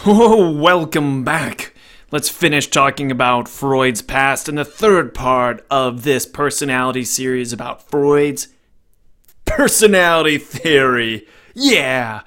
Oh, welcome back. Let's finish talking about Freud's past in the third part of this personality series about Freud's personality theory. Yeah.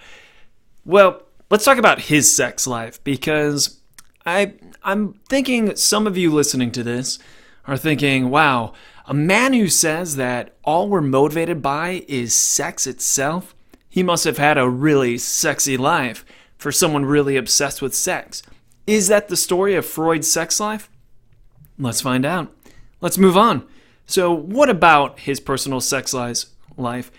Well, let's talk about his sex life because I'm thinking some of you listening to this are thinking, wow, a man who says that all we're motivated by is sex itself, he must have had a really sexy life for someone really obsessed with sex. Is that the story of Freud's sex life? Let's find out. Let's move on. So what about his personal sex life?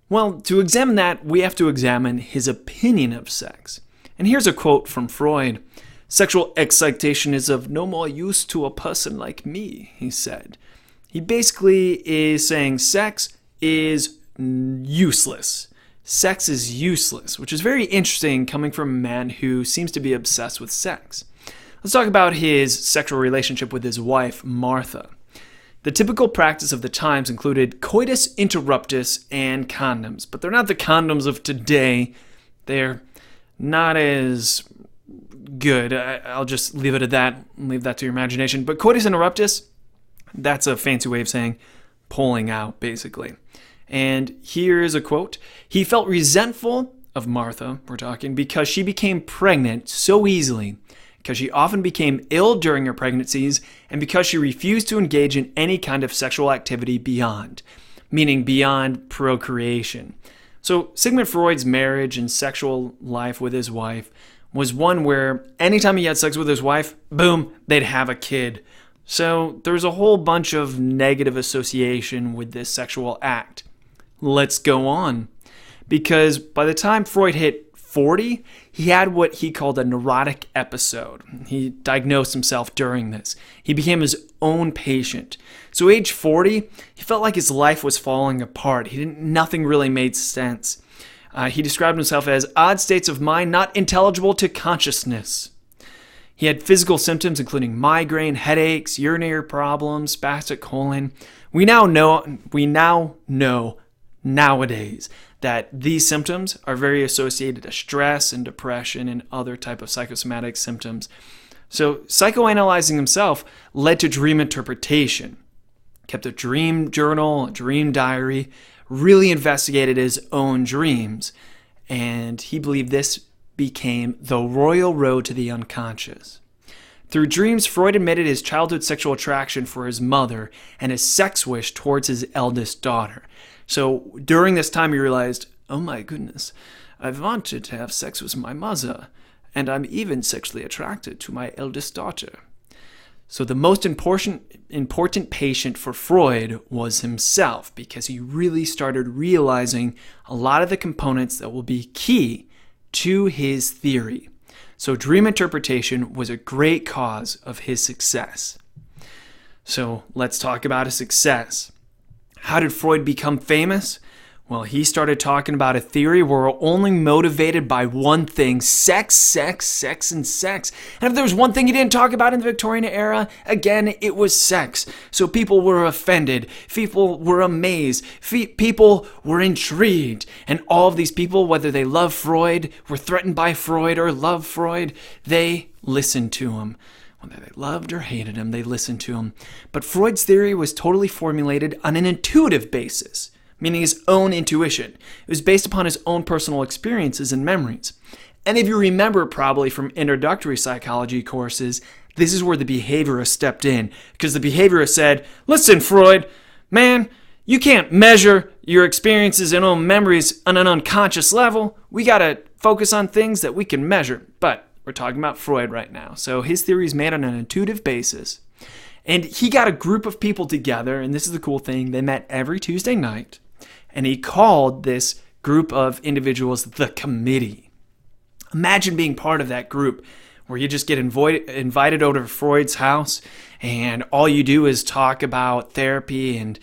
Well, to examine that, we have to examine his opinion of sex. And here's a quote from Freud. "Sexual excitation is of no more use to a person like me," he said. He basically is saying sex is useless. Sex is useless, which is very interesting coming from a man who seems to be obsessed with sex. Let's talk about his sexual relationship with his wife, Martha. The typical practice of the times included coitus interruptus and condoms, but they're not the condoms of today. They're not as good. I'll just leave it at that, leave that to your imagination. But coitus interruptus, that's a fancy way of saying pulling out, basically. And here's a quote. "He felt resentful of Martha, we're talking, because she became pregnant so easily, because she often became ill during her pregnancies, and because she refused to engage in any kind of sexual activity beyond, meaning beyond procreation." So Sigmund Freud's marriage and sexual life with his wife was one where anytime he had sex with his wife, boom, they'd have a kid. So there's a whole bunch of negative association with this sexual act. Let's go on. Because by the time Freud hit 40, he had what he called a neurotic episode. He diagnosed himself during this. He became his own patient. So age 40, he felt like his life was falling apart. Nothing really made sense. He described himself as odd states of mind not intelligible to consciousness. He had physical symptoms including migraine, headaches, urinary problems, spastic colon. We now know nowadays that these symptoms are very associated to stress and depression and other type of psychosomatic symptoms. So psychoanalyzing himself led to dream interpretation. Kept a dream journal, a dream diary, really investigated his own dreams, and he believed this became the royal road to the unconscious. Through dreams, Freud admitted his childhood sexual attraction for his mother and his sex wish towards his eldest daughter. So during this time, he realized, oh my goodness, I've wanted to have sex with my mother, and I'm even sexually attracted to my eldest daughter. So the most important patient for Freud was himself, because he really started realizing a lot of the components that will be key to his theory. So dream interpretation was a great cause of his success. So let's talk about his success. How did Freud become famous? Well, he started talking about a theory where we're only motivated by one thing: sex, sex, sex, and sex. And if there was one thing he didn't talk about in the Victorian era, again, it was sex. So people were offended, people were amazed, people were intrigued. And all of these people, whether they loved Freud, were threatened by Freud, or loved Freud, they listened to him. Whether they loved or hated him, they listened to him. But Freud's theory was totally formulated on an intuitive basis, meaning his own intuition. It was based upon his own personal experiences and memories. And if you remember probably from introductory psychology courses, this is where the behaviorist stepped in. Because the behaviorist said, listen, Freud, man, you can't measure your experiences and own memories on an unconscious level. We got to focus on things that we can measure. But we're talking about Freud right now. So his theory is made on an intuitive basis. And he got a group of people together, and this is the cool thing, they met every Tuesday night. And he called this group of individuals the committee. Imagine being part of that group where you just get invited over to Freud's house and all you do is talk about therapy and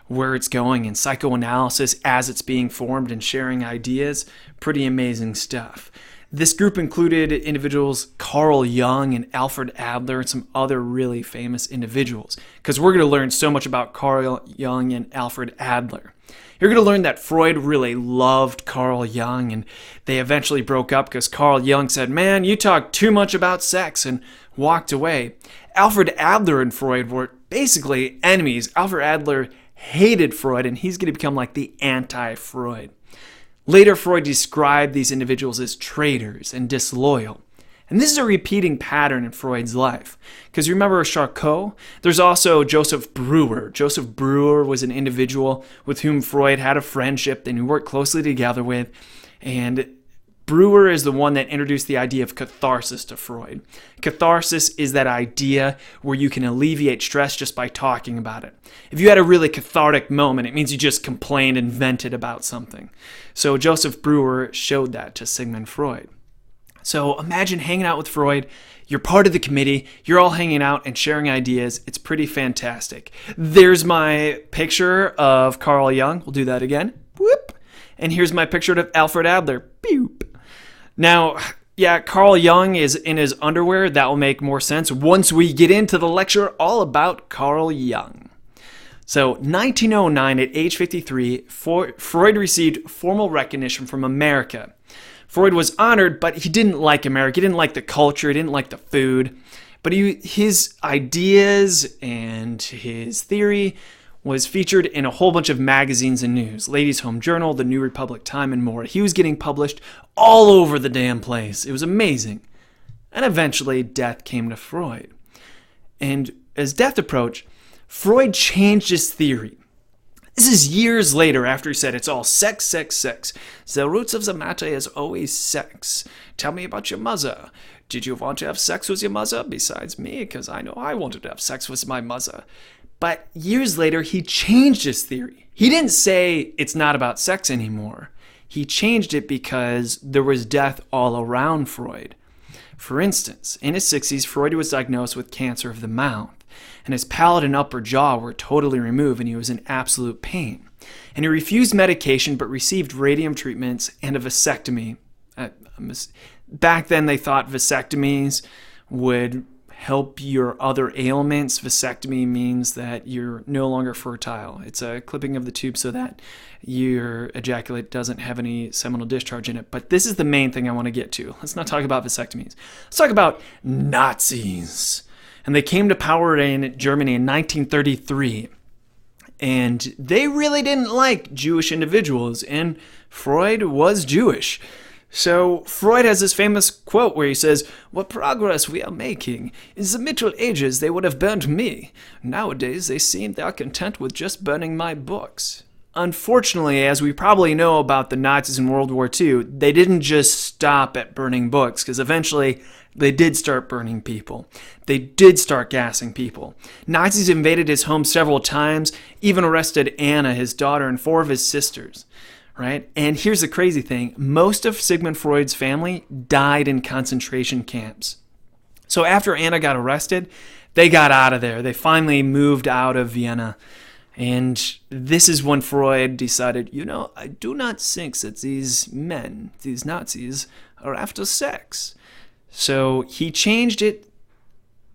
where it's going and psychoanalysis as it's being formed and sharing ideas. Pretty amazing stuff. This group included individuals Carl Jung and Alfred Adler and some other really famous individuals, because we're going to learn so much about Carl Jung and Alfred Adler. You're going to learn that Freud really loved Carl Jung, and they eventually broke up because Carl Jung said, "Man, you talk too much about sex," and walked away. Alfred Adler and Freud were basically enemies. Alfred Adler hated Freud, and he's going to become like the anti-Freud. Later, Freud described these individuals as traitors and disloyal. And this is a repeating pattern in Freud's life. Because you remember Charcot? There's also Joseph Breuer. Joseph Breuer was an individual with whom Freud had a friendship and he worked closely together with. And Breuer is the one that introduced the idea of catharsis to Freud. Catharsis is that idea where you can alleviate stress just by talking about it. If you had a really cathartic moment, it means you just complained and vented about something. So Joseph Breuer showed that to Sigmund Freud. So imagine hanging out with Freud. You're part of the committee. You're all hanging out and sharing ideas. It's pretty fantastic. There's my picture of Carl Jung. We'll do that again. Whoop. And here's my picture of Alfred Adler. Boop. Now, yeah, Carl Jung is in his underwear. That will make more sense once we get into the lecture all about Carl Jung. So, 1909, at age 53, Freud received formal recognition from America. Freud was honored, but he didn't like America. He didn't like the culture. He didn't like the food. But his ideas and his theory was featured in a whole bunch of magazines and news. Ladies' Home Journal, The New Republic Time, and more. He was getting published all over the damn place. It was amazing. And eventually, death came to Freud. And as death approached, Freud changed his theory. This is years later after he said it's all sex, sex, sex. The roots of the matter is always sex. Tell me about your mother. Did you want to have sex with your mother besides me? Because I know I wanted to have sex with my mother. But years later, he changed his theory. He didn't say it's not about sex anymore. He changed it because there was death all around Freud. For instance, in his 60s, Freud was diagnosed with cancer of the mouth, and his palate and upper jaw were totally removed, and he was in absolute pain. And he refused medication but received radium treatments and a vasectomy. Back then, they thought vasectomies would help your other ailments. Vasectomy means that you're no longer fertile. It's a clipping of the tube so that your ejaculate doesn't have any seminal discharge in it. But this is the main thing I want to get to. Let's not talk about vasectomies. Let's talk about Nazis. And they came to power in Germany in 1933. And they really didn't like Jewish individuals. And Freud was Jewish. So Freud has this famous quote where he says, "What progress we are making. In the Middle Ages, they would have burned me. Nowadays, they seem they are content with just burning my books." Unfortunately, as we probably know about the Nazis in World War II, they didn't just stop at burning books, because eventually they did start burning people. They did start gassing people. Nazis invaded his home several times, even arrested Anna, his daughter, and 4 of his sisters. Right? And here's the crazy thing. Most of Sigmund Freud's family died in concentration camps. So after Anna got arrested, they got out of there. They finally moved out of Vienna. And this is when Freud decided, I do not think that these men, these Nazis, are after sex. So he changed it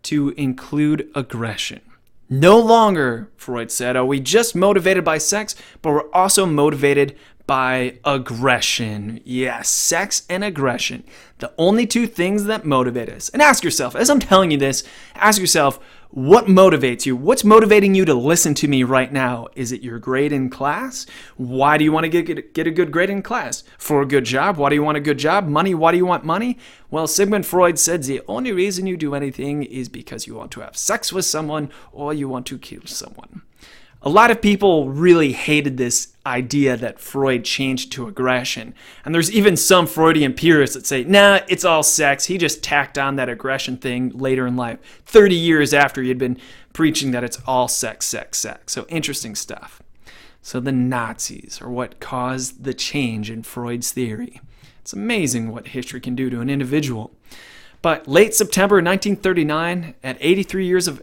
to include aggression. No longer, Freud said, are we just motivated by sex, but we're also motivated by aggression. Yes, sex and aggression. The only 2 things that motivate us. And ask yourself, as I'm telling you this, ask yourself, what motivates you? What's motivating you to listen to me right now? Is it your grade in class? Why do you want to get a good grade in class? For a good job? Why do you want a good job? Money? Why do you want money? Well, Sigmund Freud said the only reason you do anything is because you want to have sex with someone or you want to kill someone. A lot of people really hated this idea that Freud changed to aggression. And there's even some Freudian purists that say, nah, it's all sex. He just tacked on that aggression thing later in life, 30 years after he had been preaching that it's all sex, sex, sex. So interesting stuff. So the Nazis are what caused the change in Freud's theory. It's amazing what history can do to an individual. But late September 1939, at 83 years of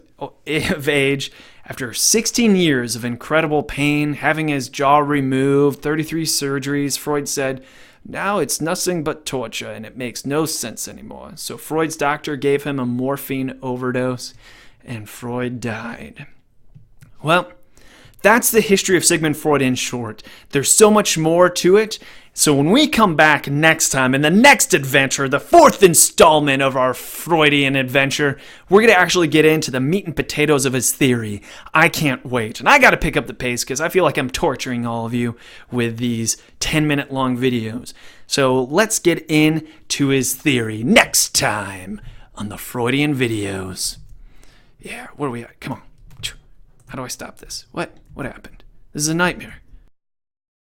age, after 16 years of incredible pain, having his jaw removed, 33 surgeries, Freud said, Now it's nothing but torture, and it makes no sense anymore. So Freud's doctor gave him a morphine overdose, and Freud died. Well, that's the history of Sigmund Freud in short. There's so much more to it. So when we come back next time in the next adventure, the fourth installment of our Freudian adventure, we're going to actually get into the meat and potatoes of his theory. I can't wait. And I got to pick up the pace because I feel like I'm torturing all of you with these 10-minute long videos. So let's get into his theory next time on the Freudian videos. Yeah, where are we at? Come on. How do I stop this? What happened? This is a nightmare.